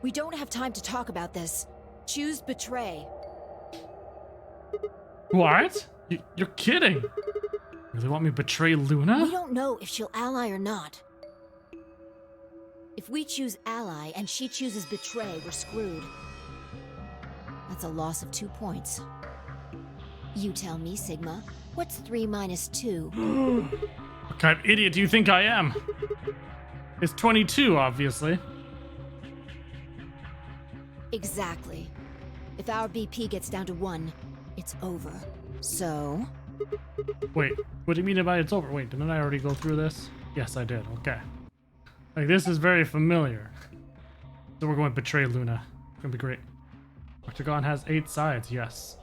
We don't have time to talk about this. Choose betray. What? You're kidding. You really want me to betray Luna? We don't know if she'll ally or not. If we choose ally and she chooses betray, we're screwed. That's a loss of 2 points. You tell me, Sigma. What's 3 minus 2? What kind of idiot do you think I am? It's 22, obviously. Exactly. If our BP gets down to 1, it's over. So... Wait, what do you mean by it's over? Wait, didn't I already go through this? Yes, I did. Okay. Like, this is very familiar. So we're going to betray Luna. It's gonna be great. Octagon has 8 sides, yes.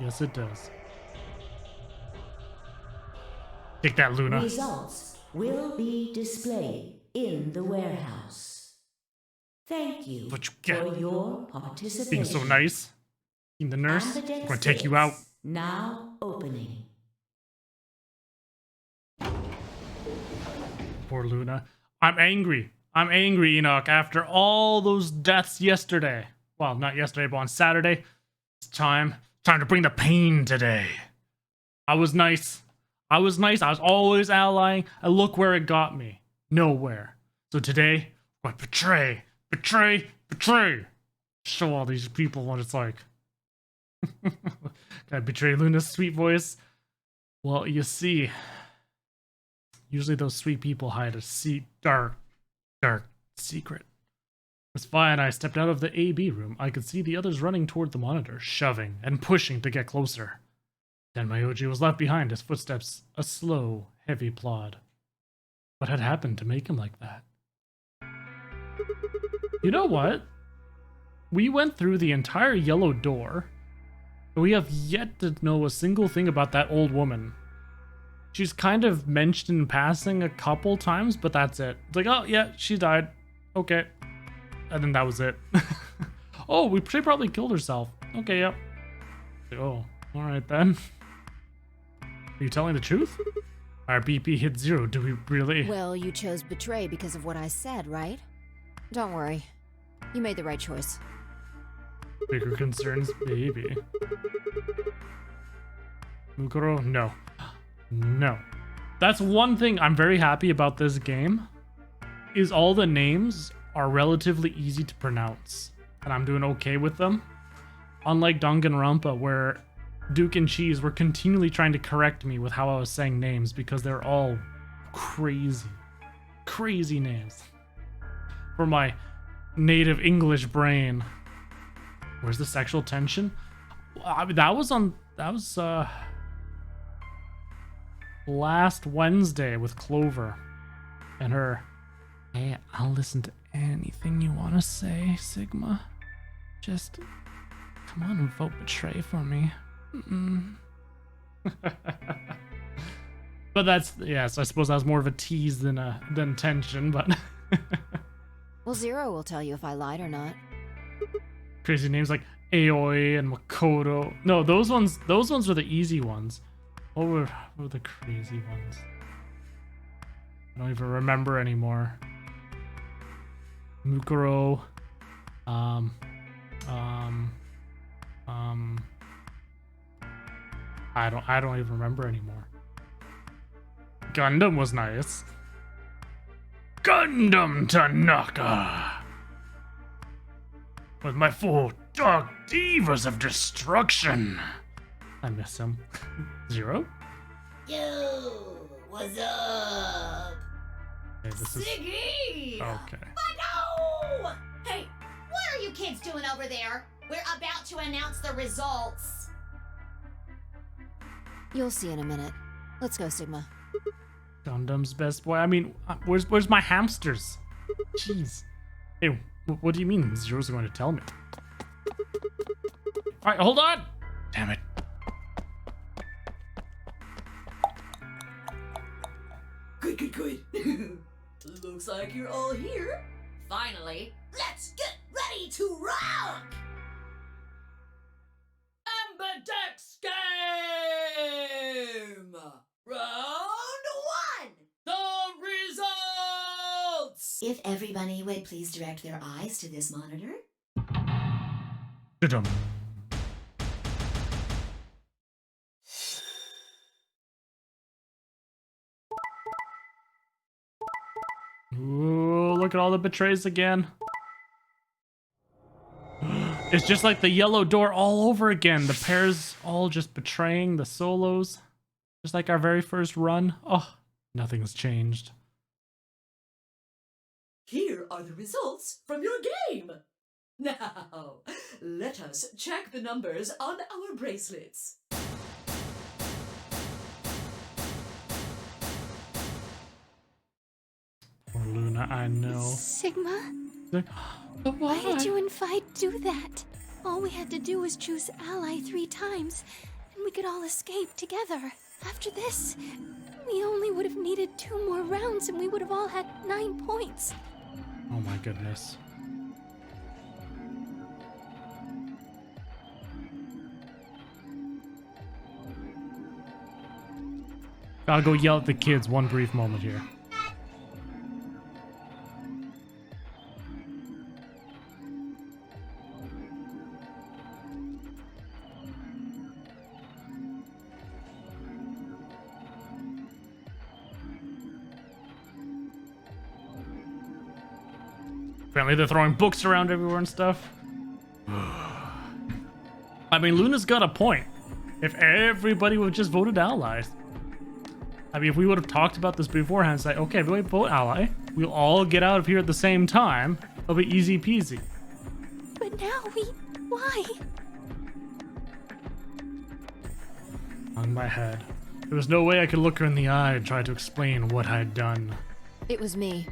Yes, it does. Take that, Luna. Results will be displayed in the warehouse. Thank you What you get? for your participation. Being so nice. Being the nurse. And the I'm gonna take you out. now opening. Poor Luna. I'm angry. I'm angry, Enoch, after all those deaths yesterday. Well, not yesterday, but on Saturday. It's time to bring the pain today. I was nice. I was always allying, and look where it got me. Nowhere. So today, I'm gonna betray. Show all these people what it's like. Can I betray Luna's sweet voice? Well, you see, usually those sweet people hide a dark secret. As Vi and I stepped out of the AB room, I could see the others running toward the monitor, shoving and pushing to get closer. Then Myoji was left behind, his footsteps a slow, heavy plod. What had happened to make him like that? You know what? We went through the entire yellow door, and we have yet to know a single thing about that old woman. She's kind of mentioned in passing a couple times, but that's it. It's like, oh yeah, she died. Okay. And then that was it. Oh, she probably killed herself. Okay, yep. Oh, alright then. Are you telling the truth? Our BP hit 0, do we really? Well, you chose betray because of what I said, right? Don't worry. You made the right choice. Bigger concerns, baby. Mukuro? No. No. That's one thing I'm very happy about this game, is all the names are relatively easy to pronounce, and I'm doing okay with them. Unlike Danganronpa, where Duke and Cheese were continually trying to correct me with how I was saying names because they're all crazy names. For my native English brain. Where's the sexual tension? I mean, that was last Wednesday with Clover and her. Hey, I'll listen to anything you want to say, Sigma. Just come on and vote betray for me. But that's, yes, I suppose that was more of a tease than tension, but Well, Zero will tell you if I lied or not. crazy names like Aoi and Makoto. No, those ones were the easy ones. What were the crazy ones? I don't even remember anymore. Mukuro. I don't even remember anymore. Gundam was nice. Gundam Tanaka! With my 4 dark divas of destruction. I miss him. Zero? Yo, what's up? Okay, this is... Siggy! Okay. No! Hey, what are you kids doing over there? We're about to announce the results. You'll see in a minute. Let's go, Sigma. Gundam's best boy. I mean, where's my hamsters? Jeez. Hey, what do you mean Zero's going to tell me? Alright, hold on! Damn it. Good. Looks like you're all here. Finally, let's get ready to rock! Ambidex game! Round 1! The results If everybody would please direct their eyes to this monitor. Da-dum. Ooh, look at all the betrays again. It's just like the yellow door all over again. The pairs all just betraying the solos. Just like our very first run. Oh, nothing's changed. Here are the results from your game. Now, let us check the numbers on our bracelets. Poor Luna, I know. Sigma, But why did you and Fi do that? All we had to do was choose ally 3 times, and we could all escape together. After this, we only would have needed 2 more rounds and we would have all had 9 points. Oh my goodness. Gotta go yell at the kids one brief moment here. Apparently they're throwing books around everywhere and stuff. I mean, Luna's got a point. If everybody would have just voted allies. I mean, if we would have talked about this beforehand, say, okay, everybody vote ally. We'll all get out of here at the same time. It'll be easy peasy. But now why? On my head. There was no way I could look her in the eye and try to explain what I'd done. It was me.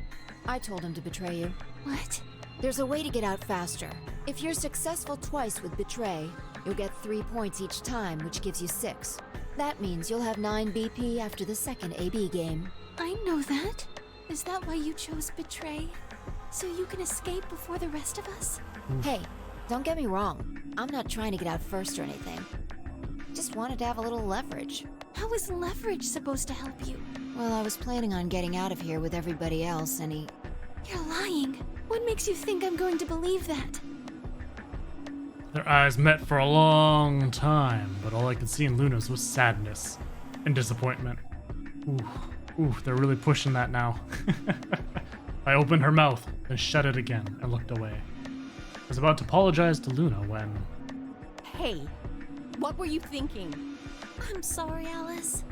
I told him to betray you. What? There's a way to get out faster. If you're successful twice with Betray, you'll get 3 points each time, which gives you 6. That means you'll have 9 BP after the second AB game. I know that. Is that why you chose Betray? So you can escape before the rest of us? Hey, don't get me wrong. I'm not trying to get out first or anything. Just wanted to have a little leverage. How is leverage supposed to help you? Well, I was planning on getting out of here with everybody else, and he... You're lying. What makes you think I'm going to believe that? Their eyes met for a long time, but all I could see in Luna's was sadness and disappointment. Ooh, they're really pushing that now. I opened her mouth, then shut it again and looked away. I was about to apologize to Luna when... Hey, what were you thinking? I'm sorry, Alice.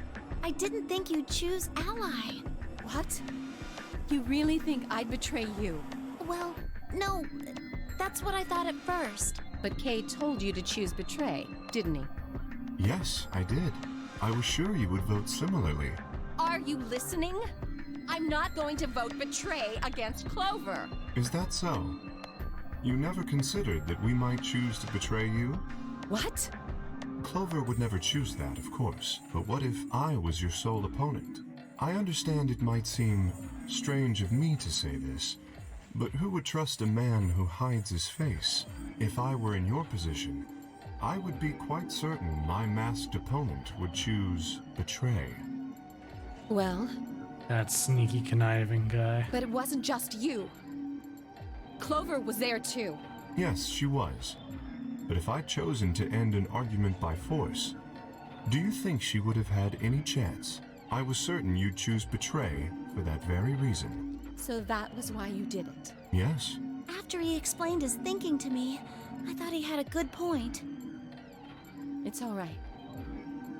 I didn't think you'd choose Ally. What? You really think I'd betray you? Well, no. That's what I thought at first. But Kay told you to choose betray, didn't he? Yes, I did. I was sure you would vote similarly. Are you listening? I'm not going to vote betray against Clover. Is that so? You never considered that we might choose to betray you? What? Clover would never choose that, of course. But what if I was your sole opponent? I understand it might seem strange of me to say this, but who would trust a man who hides his face? If I were in your position, I would be quite certain my masked opponent would choose betray. Well, That sneaky, conniving guy. but it wasn't just you. Clover was there too. Yes, she was. But if I'd chosen to end an argument by force, do you think she would have had any chance? I was certain you'd choose betray for that very reason. So that was why you did it. Yes. After he explained his thinking to me, I thought he had a good point. It's all right.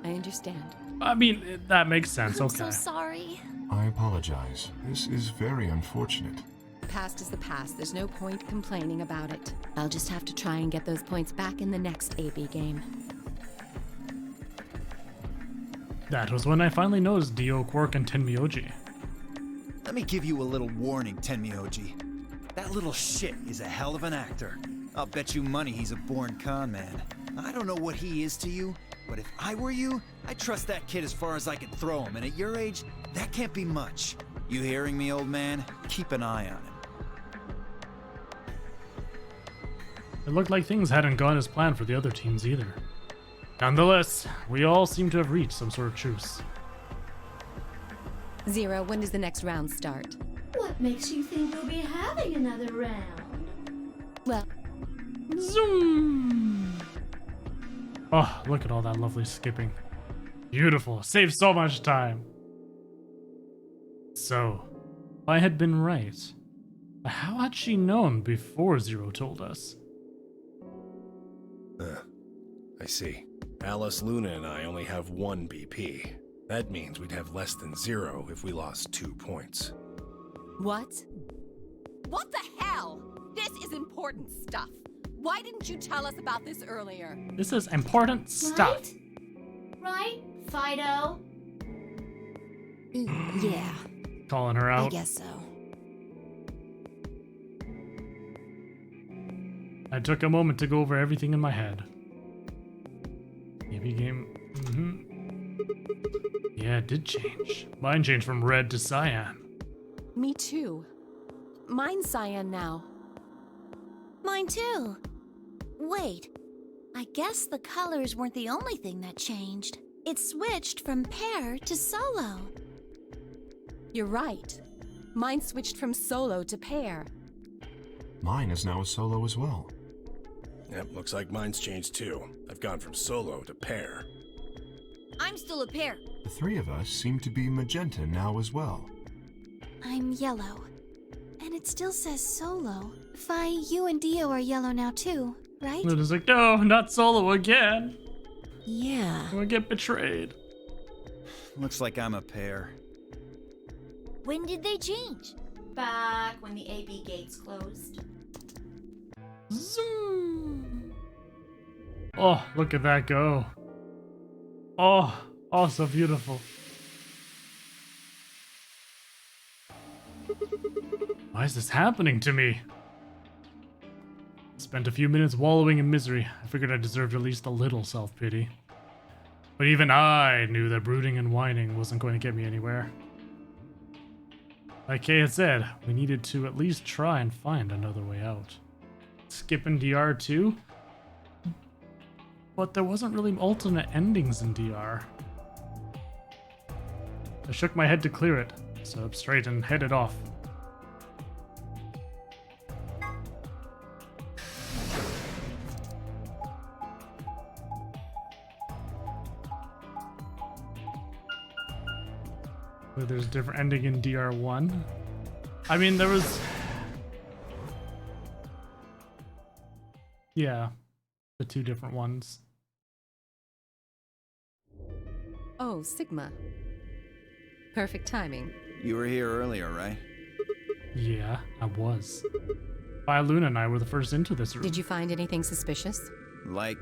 I understand. I mean, that makes sense, I'm okay. so sorry. I apologize. This is very unfortunate. The past is the past. There's no point complaining about it. I'll just have to try and get those points back in the next AB game. That was when I finally noticed Dio, Quark, and Tenmyoji. Let me give you a little warning, Tenmyoji. That little shit is a hell of an actor. I'll bet you money he's a born con man. I don't know what he is to you, but if I were you, I'd trust that kid as far as I could throw him, and at your age, that can't be much. You hearing me, old man? Keep an eye on him. It looked like things hadn't gone as planned for the other teams either. Nonetheless, we all seem to have reached some sort of truce. Zero, when does the next round start? What makes you think we'll be having another round? Well, Zoom! Oh, look at all that lovely skipping. Beautiful. Saves so much time. So, I had been right. But how had she known before Zero told us? I see. Alice, Luna, and I only have 1 BP. That means we'd have less than 0 if we lost 2 points. what? What the hell? This is important stuff. Why didn't you tell us about this earlier? This is important stuff. Right, Fido? Yeah, Calling her I out. guess so. I took a moment to go over everything in my head. AB game. Yeah, it did change. Mine changed from red to cyan. Me too. Mine's cyan now. Mine too. Wait, I guess the colors weren't the only thing that changed. It switched from pair to solo. You're right. Mine switched from solo to pair. Mine is now a solo as well. Yep, looks like mine's changed too. I've gone from solo to pair. I'm still a pair. The 3 of us seem to be magenta now as well. I'm yellow. And it still says solo. Fi, you and Dio are yellow now too, right? Luna's like, no, not solo again. Yeah. I'm gonna get betrayed. Looks like I'm a pair. When did they change? Back when the AB gates closed. Zoom. Oh, look at that go. Oh, so beautiful. Why is this happening to me? Spent a few minutes wallowing in misery. I figured I deserved at least a little self-pity. But even I knew that brooding and whining wasn't going to get me anywhere. Like Kay had said, we needed to at least try and find another way out. Skipping DR too? But there wasn't really alternate endings in DR. I shook my head to clear it, sat up straight and headed off. Whether there's a different ending in DR1. I mean, there was... Yeah, the 2 different ones. Oh, Sigma. Perfect timing. You were here earlier, right? Yeah, I was. Fi, Luna and I were the first into this room. Did you find anything suspicious? Like,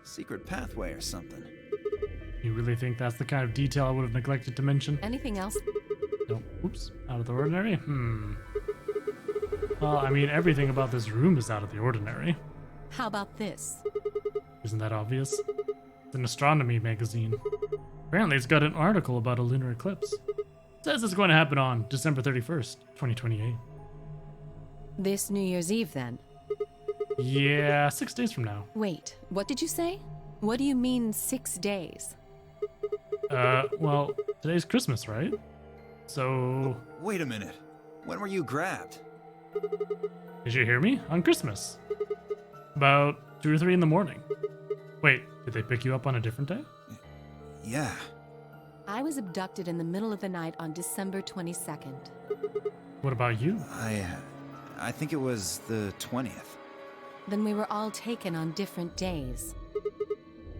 secret pathway or something. You really think that's the kind of detail I would have neglected to mention? Anything else? No. Oops. Out of the ordinary? Well, I mean, everything about this room is out of the ordinary. How about this? Isn't that obvious? It's an astronomy magazine. Apparently it's got an article about a lunar eclipse. It says it's going to happen on December 31st, 2028. This New Year's Eve, then? Yeah, 6 days from now. Wait, what did you say? What do you mean 6 days? Well, today's Christmas, right? So... Wait a minute. When were you grabbed? Did you hear me? On Christmas. About 2 or 3 in the morning. Wait, did they pick you up on a different day? Yeah. I was abducted in the middle of the night on December 22nd. What about you? I think it was the 20th. Then we were all taken on different days.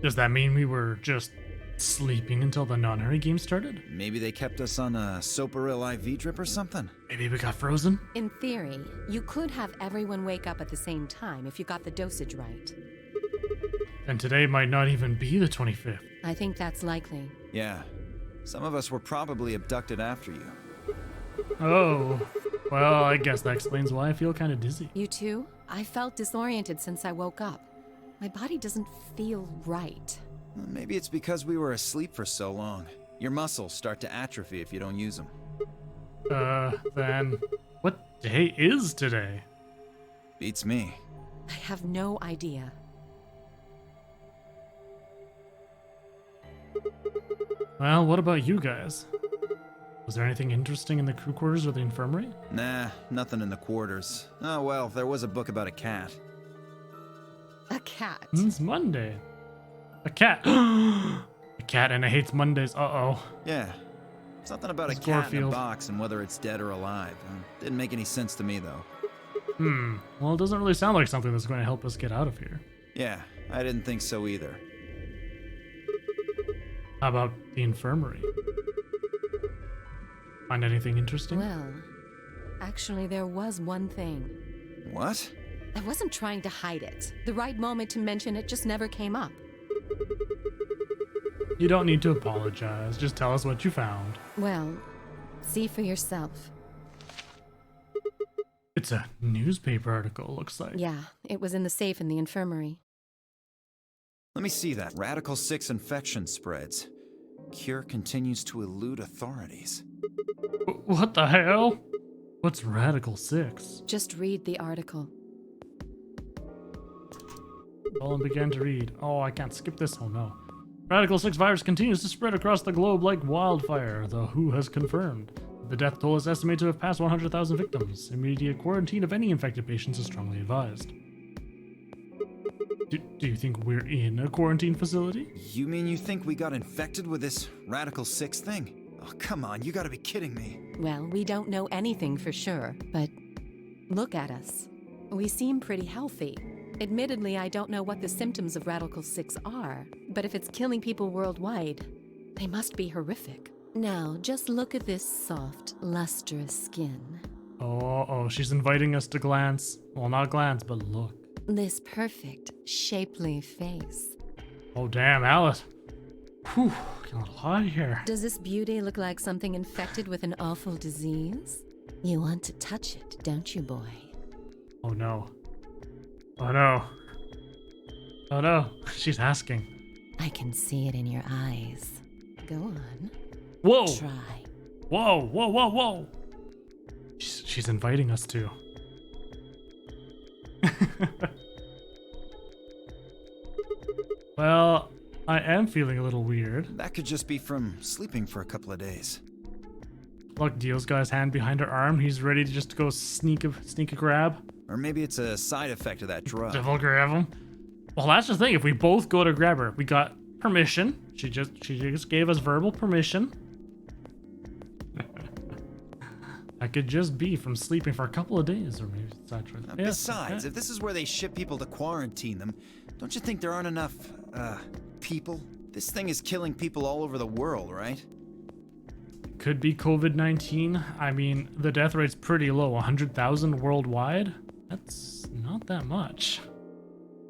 Does that mean we were just sleeping until the non-hurry game started? Maybe they kept us on a Soparil IV drip or something? Maybe we got frozen? In theory, you could have everyone wake up at the same time if you got the dosage right. And today might not even be the 25th. I think that's likely. Yeah. Some of us were probably abducted after you. Oh. Well, I guess that explains why I feel kind of dizzy. You too? I felt disoriented since I woke up. My body doesn't feel right. Maybe it's because we were asleep for so long. Your muscles start to atrophy if you don't use them. Then what day is today? Beats me. I have no idea. Well, what about you guys? Was there anything interesting in the crew quarters or the infirmary? Nah, nothing in the quarters. Oh well, there was a book about a cat. A cat. It's Monday. A cat. A cat and it hates Mondays. Uh-oh. Yeah. Something about a It's cat in a Garfield. box and whether it's dead or alive. Didn't make any sense to me, though. Well, it doesn't really sound like something that's going to help us get out of here. Yeah, I didn't think so either. How about the infirmary? Find anything interesting? Well, actually, there was one thing. What? I wasn't trying to hide it. The right moment to mention it just never came up. You don't need to apologize. Just tell us what you found. Well, see for yourself. It's a newspaper article, looks like. Yeah, it was in the safe in the infirmary. Let me see that. Radical 6 infection spreads. Cure continues to elude authorities. What the hell? What's Radical 6? Just read the article. Colin began to read. Oh, I can't skip this. Oh no. Radical 6 virus continues to spread across the globe like wildfire. The WHO has confirmed. The death toll is estimated to have passed 100,000 victims. Immediate quarantine of any infected patients is strongly advised. Do you think we're in a quarantine facility? You mean you think we got infected with this Radical 6 thing? Oh, come on, you gotta be kidding me. Well, we don't know anything for sure, but look at us. We seem pretty healthy. Admittedly, I don't know what the symptoms of Radical 6 are, but if it's killing people worldwide, they must be horrific. Now, just look at this soft, lustrous skin. Oh, she's inviting us to glance. Well, not glance, but look. This perfect, shapely face. Oh, damn, Alice. Whew, got a lot here. Does this beauty look like something infected with an awful disease? You want to touch it, don't you, boy? Oh, no. Oh, no. Oh, no. She's asking. I can see it in your eyes. Go on. Whoa. Try. Whoa, whoa, whoa, whoa. She's inviting us to. Well, I am feeling a little weird. That could just be from sleeping for a couple of days. Look, Dio's got his hand behind her arm. He's ready to just go sneak a grab. Or maybe it's a side effect of that drug. Devil grab him. Well, that's the thing. If we both go to grab her, we got permission. She just gave us verbal permission. That could just be from sleeping for a couple of days, or maybe it's actually. Besides, if this is where they ship people to quarantine them, don't you think there aren't enough, people? This thing is killing people all over the world, right? Could be COVID-19. I mean, the death rate's pretty low, 100,000 worldwide. That's not that much.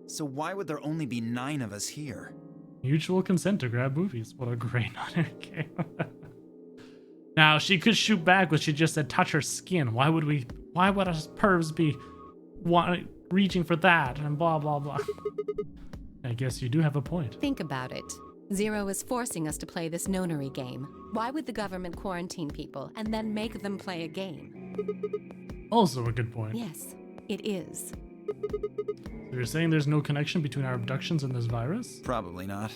So why would there only be 9 of us here? Mutual consent to grab movies. What a great game. Now, she could shoot back, but she just said touch her skin. Why would us pervs be reaching for that and blah, blah, blah. I guess you do have a point. Think about it. Zero is forcing us to play this nonary game. Why would the government quarantine people and then make them play a game? Also a good point. Yes, it is. So you're saying there's no connection between our abductions and this virus? Probably not.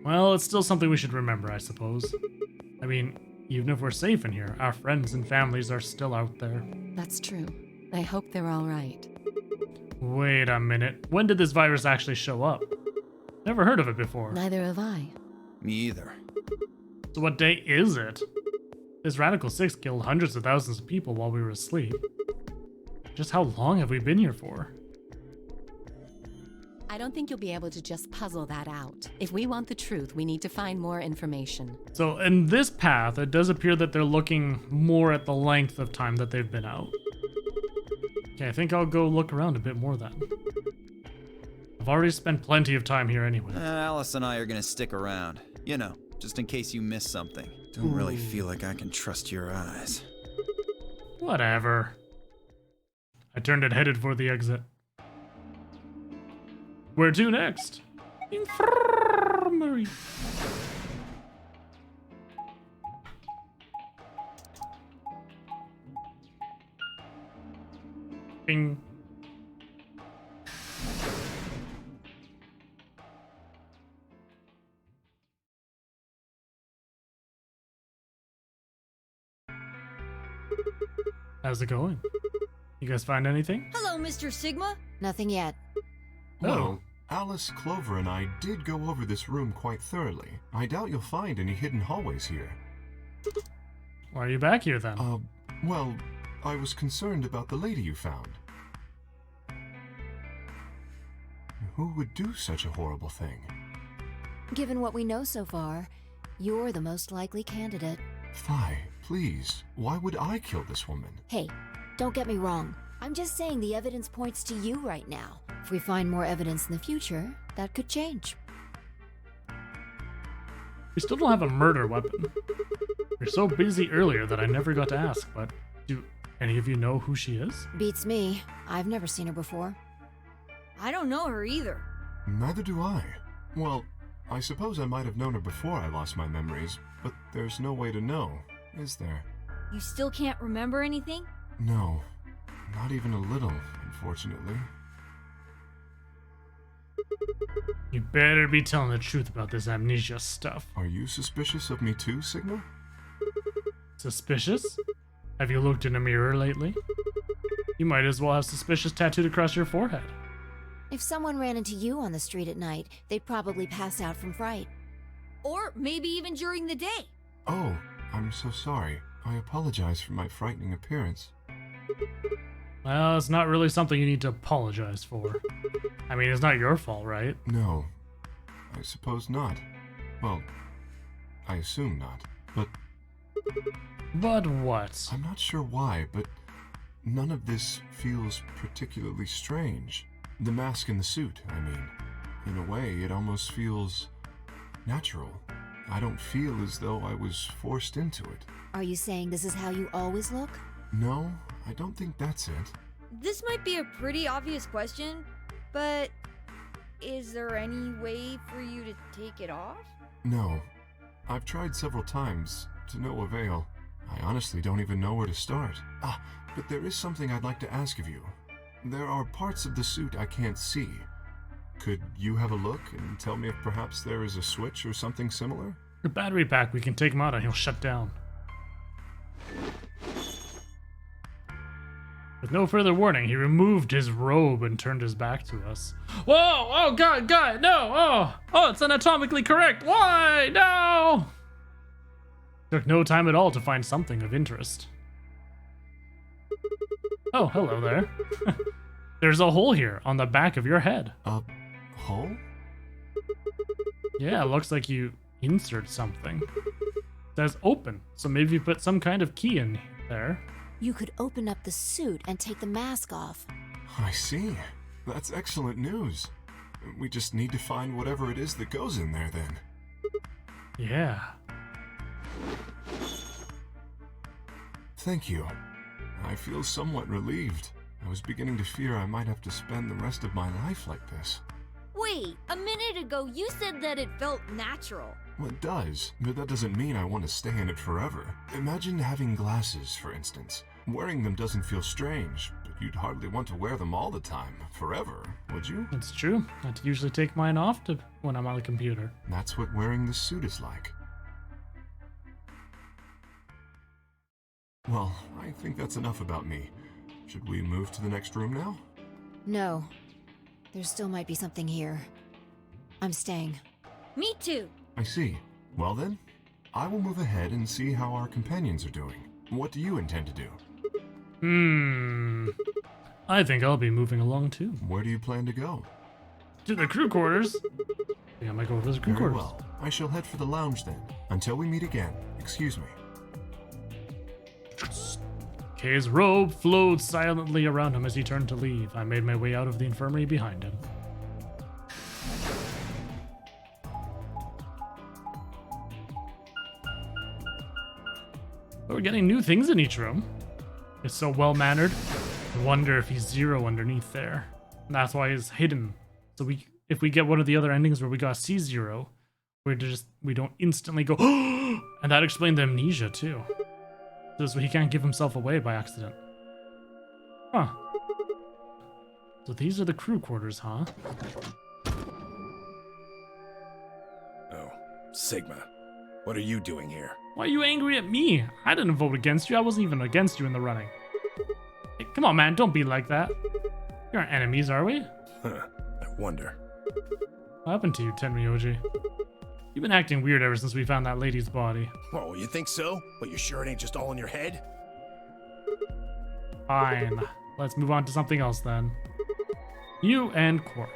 Well, it's still something we should remember, I suppose. I mean, even if we're safe in here, our friends and families are still out there. That's true. I hope they're all right. Wait a minute. When did this virus actually show up? Never heard of it before. Neither have I. Me either. So what day is it? This Radical 6 killed hundreds of thousands of people while we were asleep. Just how long have we been here for? I don't think you'll be able to just puzzle that out. If we want the truth, we need to find more information. So in this path, it does appear that they're looking more at the length of time that they've been out. Okay, I think I'll go look around a bit more then. I've already spent plenty of time here anyway. Alice and I are gonna stick around. You know, just in case you miss something. Don't really feel like I can trust your eyes. Whatever. I turned and headed for the exit. Where to next? Infirmary. Bing. How's it going? You guys find anything? Hello, Mr. Sigma. Nothing yet. Well, Alice, Clover, and I did go over this room quite thoroughly. I doubt you'll find any hidden hallways here. Why are you back here then? Well, I was concerned about the lady you found. Who would do such a horrible thing? Given what we know so far, you're the most likely candidate. Phi, please, why would I kill this woman? Hey, don't get me wrong. I'm just saying the evidence points to you right now. If we find more evidence in the future, that could change. We still don't have a murder weapon. You're so busy earlier that I never got to ask, but do any of you know who she is? Beats me. I've never seen her before. I don't know her either. Neither do I. Well, I suppose I might have known her before I lost my memories, but there's no way to know, is there? You still can't remember anything? No, not even a little, unfortunately. You better be telling the truth about this amnesia stuff. Are you suspicious of me too, Sigma? Suspicious? Have you looked in a mirror lately? You might as well have suspicious tattooed across your forehead. If someone ran into you on the street at night, they'd probably pass out from fright. Or maybe even during the day. Oh, I'm so sorry. I apologize for my frightening appearance. Well, it's not really something you need to apologize for. I mean, it's not your fault, right? No, I suppose not. Well, I assume not. But what? I'm not sure why, but none of this feels particularly strange. The mask and the suit, I mean. In a way, it almost feels natural. I don't feel as though I was forced into it. Are you saying this is how you always look? No, I don't think that's it. This might be a pretty obvious question, but is there any way for you to take it off? No. I've tried several times, to no avail. I honestly don't even know where to start. But there is something I'd like to ask of you. There are parts of the suit I can't see. Could you have a look and tell me if perhaps there is a switch or something similar? The battery pack, we can take him out and he'll shut down. With no further warning, he removed his robe and turned his back to us. Whoa! Oh god, no! Oh, it's anatomically correct! Why? No! Took no time at all to find something of interest. Oh, hello there. There's a hole here on the back of your head. A hole? Yeah, it looks like you insert something. It says open, so maybe you put some kind of key in there. You could open up the suit and take the mask off. I see. That's excellent news. We just need to find whatever it is that goes in there then. Yeah. Thank you. I feel somewhat relieved. I was beginning to fear I might have to spend the rest of my life like this. Wait, a minute ago you said that it felt natural. Well, it does, but that doesn't mean I want to stay in it forever. Imagine having glasses, for instance. Wearing them doesn't feel strange, but you'd hardly want to wear them all the time, forever, would you? It's true. I usually take mine off when I'm on the computer. That's what wearing this suit is like. Well, I think that's enough about me. Should we move to the next room now? No. There still might be something here. I'm staying. Me too. I see. Well then, I will move ahead and see how our companions are doing. What do you intend to do? I think I'll be moving along too. Where do you plan to go? To the crew quarters. I think I might go over to the crew Very quarters. well. I shall head for the lounge then. Until we meet again. Excuse me. Kay's robe flowed silently around him as he turned to leave. I made my way out of the infirmary behind him. But we're getting new things in each room. It's so well-mannered. I wonder if he's zero underneath there. And that's why he's hidden. So if we get one of the other endings where we got C0, we don't instantly go, and that explained the amnesia too. So he can't give himself away by accident. Huh. So these are the crew quarters, huh? Oh, Sigma. What are you doing here? Why are you angry at me? I didn't vote against you. I wasn't even against you in the running. Hey, come on, man. Don't be like that. We aren't enemies, are we? Huh. I wonder. What happened to you, Tenryoji? You've been acting weird ever since we found that lady's body. Oh, you think so? But you sure it ain't just all in your head? Fine. Let's move on to something else then. You and Quark.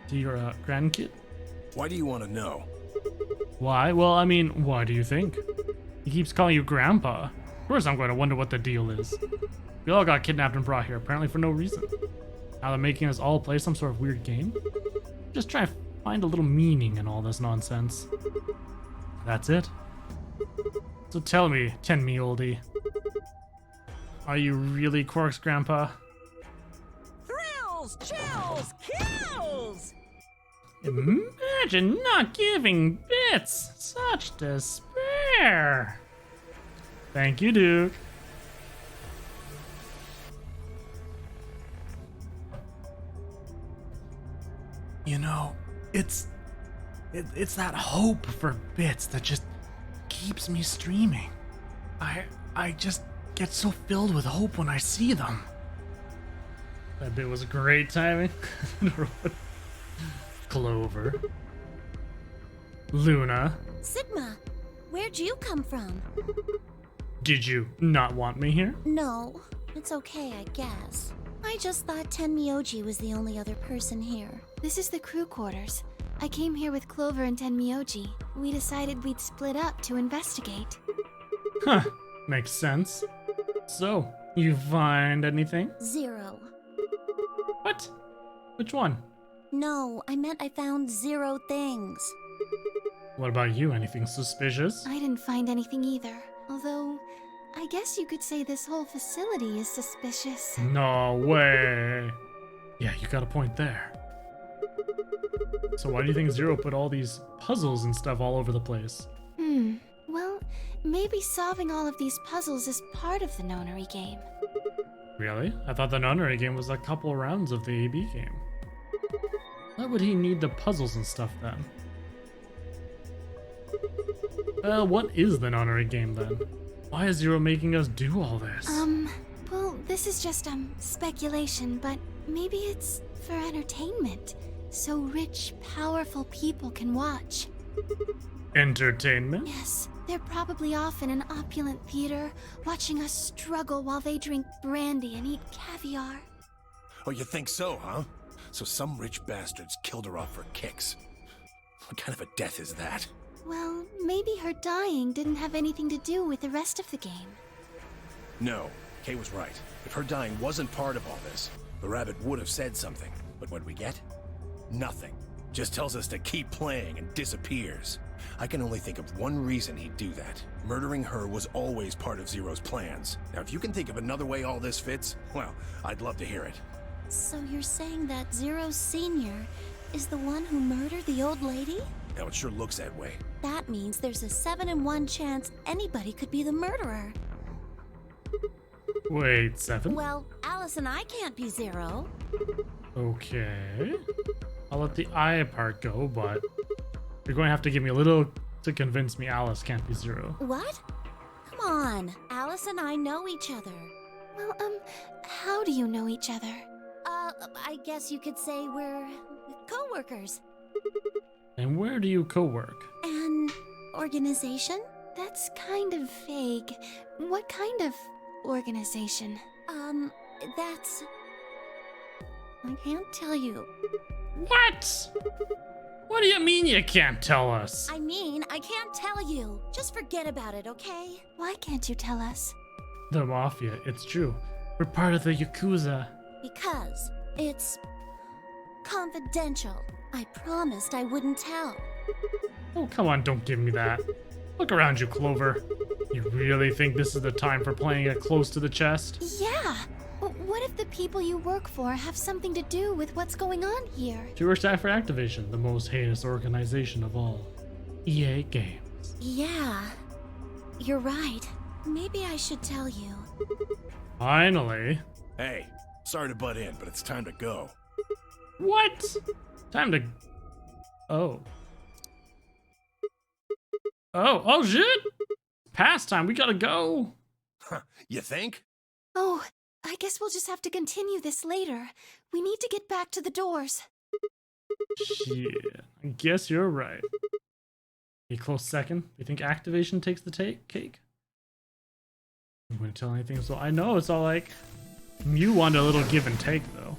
To your grandkid? Why do you want to know? Why? Well, I mean, why do you think? He keeps calling you Grandpa. Of course I'm going to wonder what the deal is. We all got kidnapped and brought here, apparently for no reason. Now they're making us all play some sort of weird game? Just try to find a little meaning in all this nonsense. That's it. So tell me, Tenmi-oldie, are you really Quark's grandpa? Thrills, chills, kills! Imagine not giving bits! Such despair! Thank you, Duke. You know, it's that hope for bits that just keeps me streaming. I just get so filled with hope when I see them. That bit was great timing. Clover. Luna. Sigma, where'd you come from? Did you not want me here? No, it's okay, I guess. I just thought Tenmyoji was the only other person here. This is the crew quarters. I came here with Clover and Tenmyoji. We decided we'd split up to investigate. Huh, makes sense. So, you find anything? 0. What? Which one? No, I meant I found 0 things. What about you? Anything suspicious? I didn't find anything either. Although, I guess you could say this whole facility is suspicious. No way. Yeah, you got a point there. So why do you think Zero put all these puzzles and stuff all over the place? Well, maybe solving all of these puzzles is part of the nonary game. Really? I thought the nonary game was a couple rounds of the AB game. Why would he need the puzzles and stuff then? What is the nonary game then? Why is Zero making us do all this? Well, this is just, speculation, but maybe it's for entertainment. So rich, powerful people can watch. Entertainment? Yes, they're probably off in an opulent theater, watching us struggle while they drink brandy and eat caviar. Oh, you think so, huh? So some rich bastards killed her off for kicks. What kind of a death is that? Well, maybe her dying didn't have anything to do with the rest of the game. No, Kay was right. If her dying wasn't part of all this, the rabbit would have said something. But what'd we get? Nothing. Just tells us to keep playing and disappears. I can only think of one reason he'd do that. Murdering her was always part of Zero's plans. Now, if you can think of another way all this fits, well, I'd love to hear it. So you're saying that Zero Senior is the one who murdered the old lady? Now, it sure looks that way. That means there's a 7 in 1 chance anybody could be the murderer. Wait, 7? Well, Alice and I can't be Zero. Okay. I'll let the I part go, but you're going to have to give me a little to convince me Alice can't be Zero. What? Come on, Alice and I know each other. Well, how do you know each other? I guess you could say we're co-workers. And where do you co-work? An organization? That's kind of vague. What kind of organization? That's... I can't tell you. What? What do you mean you can't tell us? I mean, I can't tell you. Just forget about it, okay? Why can't you tell us? The Mafia, it's true. We're part of the Yakuza. Because it's confidential. I promised I wouldn't tell. Oh, come on, don't give me that. Look around you, Clover. You really think this is the time for playing it close to the chest? Yeah! What if the people you work for have something to do with what's going on here? She works for Activision, the most heinous organization of all. EA Games. Yeah, you're right. Maybe I should tell you. Finally. Hey, sorry to butt in, but it's time to go. What? Time to... Oh. Oh shit! past time. We gotta go. You think? Oh, I guess we'll just have to continue this later. We need to get back to the doors. Yeah, I guess you're right. A close second. You think activation takes the cake? I'm going to tell anything, so I know it's all like Mew wanted a little give and take though.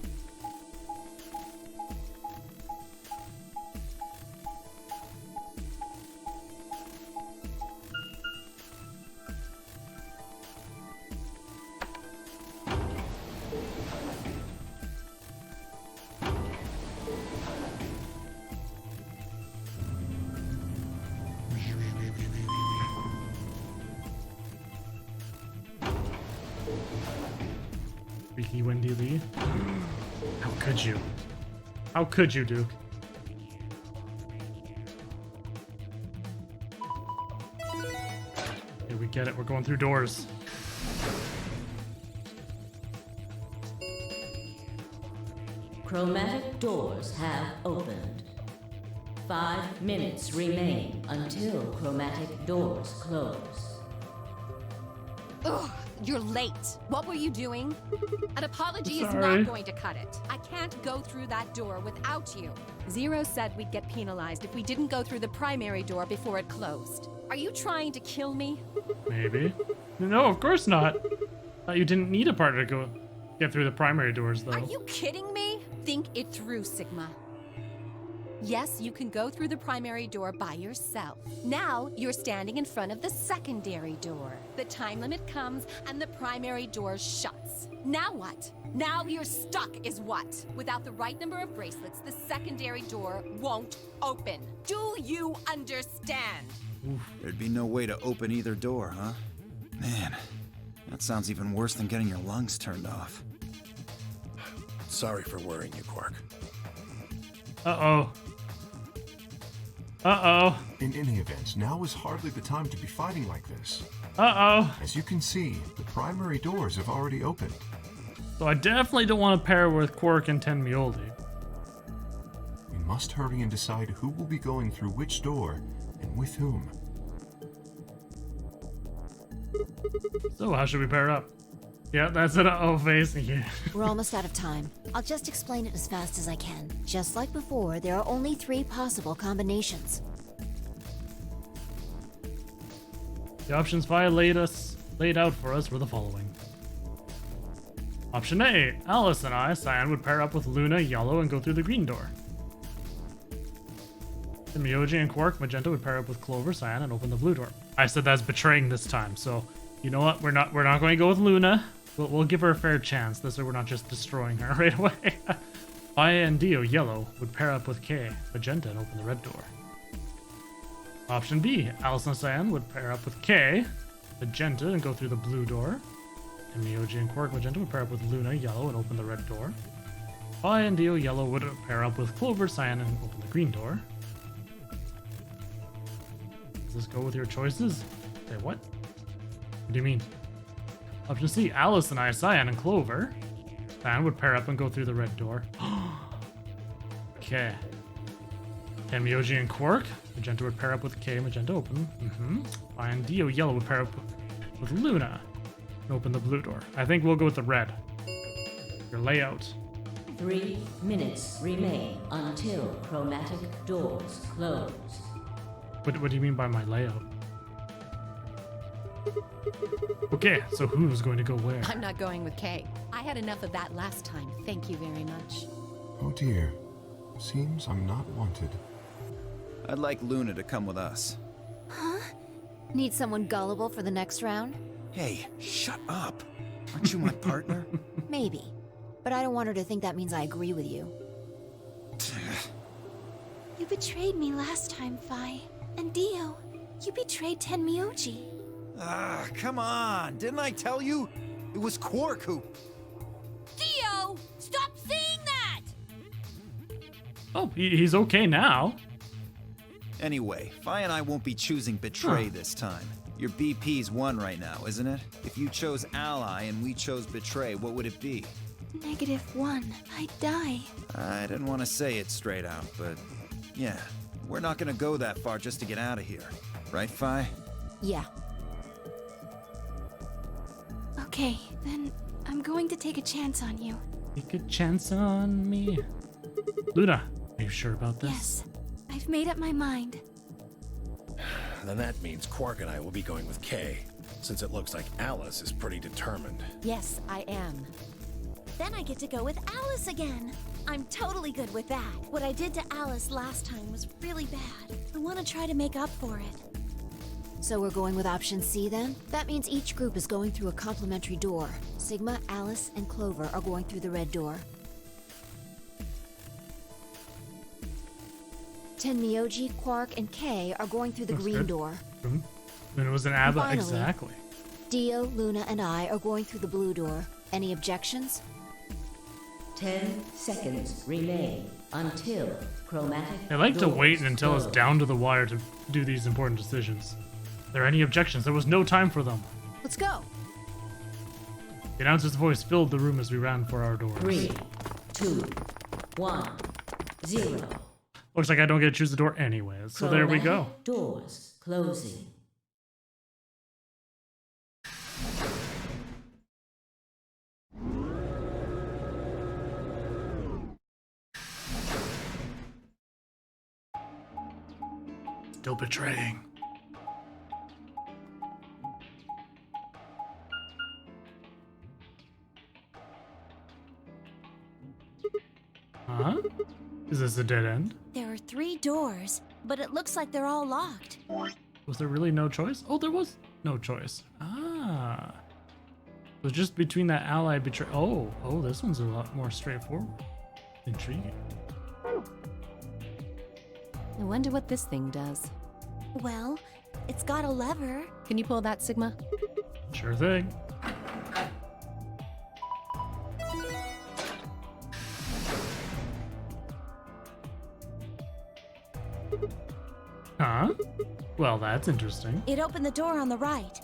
Freaky Wendy Lee. How could you? How could you, Duke? Okay, we get it. We're going through doors. Chromatic doors have opened. 5 minutes remain until chromatic doors close. Ugh, you're late. What were you doing? An apology is Sorry. not going to cut it. I can't go through that door without you. Zero said we'd get penalized if we didn't go through the primary door before it closed. Are you trying to kill me? Maybe. No, of course not. Thought you didn't need a partner to get through the primary doors, though. Are you kidding me? Think it through, Sigma. Yes, you can go through the primary door by yourself. Now, you're standing in front of the secondary door. The time limit comes and the primary door shuts. Now what? Now you're stuck is what? Without the right number of bracelets, the secondary door won't open. Do you understand? There'd be no way to open either door, huh? Man, that sounds even worse than getting your lungs turned off. Sorry for worrying you, Quark. Uh-oh. Uh-oh. In any event, now is hardly the time to be fighting like this. Uh-oh. As you can see, the primary doors have already opened. So I definitely don't want to pair with Quark and Tenmioldi. We must hurry and decide who will be going through which door and with whom. So how should we pair up? Yeah, that's an uh-oh face. Yeah. We're almost out of time. I'll just explain it as fast as I can. Just like before, there are only 3 possible combinations. The options Vi laid out for us were the following. Option A, Alice and I, Cyan, would pair up with Luna, Yellow, and go through the green door. Then Myoji and Quark, Magenta, would pair up with Clover, Cyan, and open the blue door. I said that's betraying this time, so you know what? We're not going to go with Luna. We'll give her a fair chance, this way we're not just destroying her right away. Aya and Dio, Yellow, would pair up with Kay, Magenta, and open the red door. Option B, Alice and Cyan would pair up with Kay, Magenta, and go through the blue door. And Myoji and Quark, Magenta, would pair up with Luna, Yellow, and open the red door. Aya and Dio, Yellow, would pair up with Clover, Cyan, and open the green door. Does this go with your choices? Say what? What do you mean? Option C, Alice and I, Cyan, and Clover. Cyan would pair up and go through the red door. Okay. And Myoji and Quark. Magenta would pair up with K, Magenta open. And Dio, Yellow, would pair up with Luna and open the blue door. I think we'll go with the red. Your layout. 3 minutes remain until chromatic doors close. What do you mean by my layout? Okay, so who's going to go where? I'm not going with Kay. I had enough of that last time. Thank you very much. Oh dear. Seems I'm not wanted. I'd like Luna to come with us. Huh? Need someone gullible for the next round? Hey, shut up. Aren't you my partner? Maybe. But I don't want her to think that means I agree with you. You betrayed me last time, Fi. And Dio, you betrayed Tenmyoji. Ah, come on. Didn't I tell you? It was Quark who... Theo, stop saying that! Oh, he's okay now. Anyway, Fi and I won't be choosing Betray this time. Your BP's 1 right now, isn't it? If you chose Ally and we chose Betray, what would it be? -1. I'd die. I didn't want to say it straight out, but yeah. We're not gonna go that far just to get out of here. Right, Fi? Yeah. Okay, then I'm going to take a chance on you. Take a chance on me. Luna, are you sure about this? Yes, I've made up my mind. Then that means Quark and I will be going with Kay, since it looks like Alice is pretty determined. Yes, I am. Then I get to go with Alice again. I'm totally good with that. What I did to Alice last time was really bad. I want to try to make up for it. So we're going with option C then? That means each group is going through a complementary door. Sigma, Alice, and Clover are going through the red door. Tenmyoji, Quark, and Kay are going through the That's green good. door. Then it was an ABBA, Finally. exactly. Dio, Luna, and I are going through the blue door. Any objections? 10 seconds remain until chromatic. I like to doors wait until it's close. down to the wire to do these important decisions. Are there any objections? There was no time for them. Let's go. The announcer's voice filled the room as we ran for our doors. 3, 2, 1, 0. Looks like I don't get to choose the door anyways, so there we go. Chromatic doors closing. Still betraying. Huh? Is this a dead end? There are 3 doors, but it looks like they're all locked. Was there really no choice? Oh, there was no choice. Ah. It was just between that ally betray. Oh, this one's a lot more straightforward. Intriguing. I wonder what this thing does. Well, it's got a lever. Can you pull that, Sigma? Sure thing. Huh? Well, that's interesting. It opened the door on the right.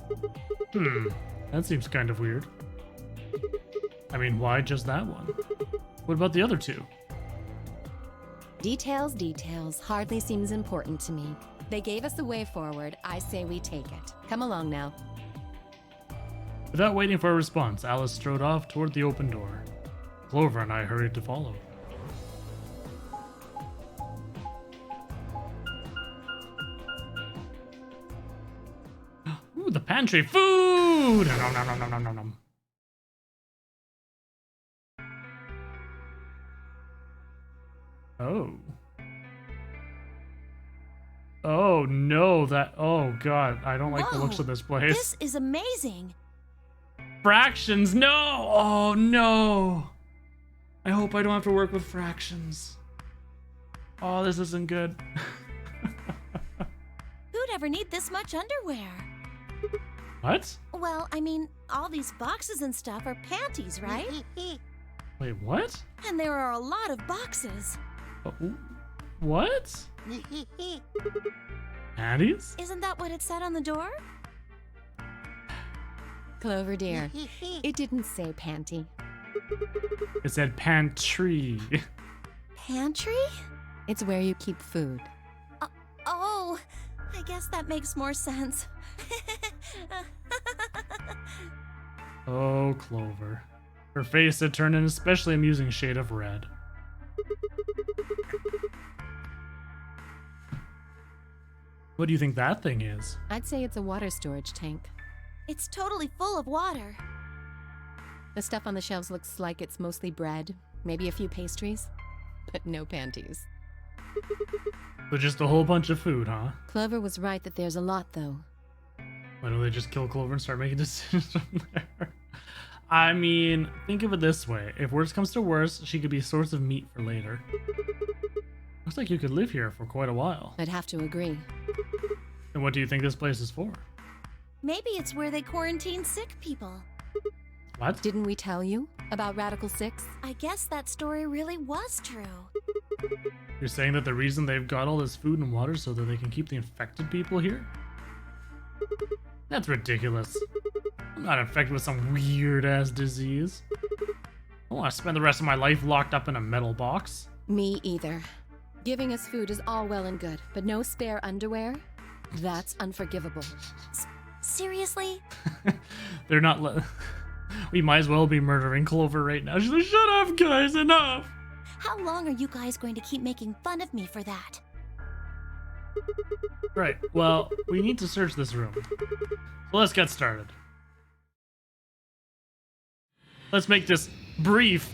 That seems kind of weird. I mean, why just that one? What about the other 2? Details hardly seems important to me. They gave us the way forward. I say we take it. Come along now. Without waiting for a response, Alice strode off toward the open door. Clover and I hurried to follow. Ooh, the pantry food! Nom, nom, nom, nom, nom, nom, nom. Oh. Oh no, oh god, I don't like the looks Whoa, of this place. This is amazing. Fractions, no! Oh no! I hope I don't have to work with fractions. Oh, this isn't good. Who'd ever need this much underwear? What? Well, I mean, all these boxes and stuff are panties, right? Wait, what? And there are a lot of boxes. Oh, what? Panties? Isn't that what it said on the door? Clover dear, it didn't say panty. It said pantry. Pantry? It's where you keep food. Oh, I guess that makes more sense. Oh, Clover. Her face had turned an especially amusing shade of red. What do you think that thing is? I'd say it's a water storage tank. It's totally full of water. The stuff on the shelves looks like it's mostly bread, maybe a few pastries, but no panties. So just a whole bunch of food, huh? Clover was right that there's a lot, though. Why don't they just kill Clover and start making decisions from there? I mean, think of it this way. If worse comes to worse, she could be a source of meat for later. Looks like you could live here for quite a while. I'd have to agree. And what do you think this place is for? Maybe it's where they quarantine sick people. What? Didn't we tell you about Radical 6? I guess that story really was true. You're saying that the reason they've got all this food and water so that they can keep the infected people here? That's ridiculous. I'm not infected with some weird-ass disease. I want to spend the rest of my life locked up in a metal box. Me either. Giving us food is all well and good, but no spare underwear? That's unforgivable. Seriously? They're not We might as well be murdering Clover right now. She's like, shut up, guys, enough. How long are you guys going to keep making fun of me for that? Right, well, we need to search this room. So let's get started. Let's make this brief.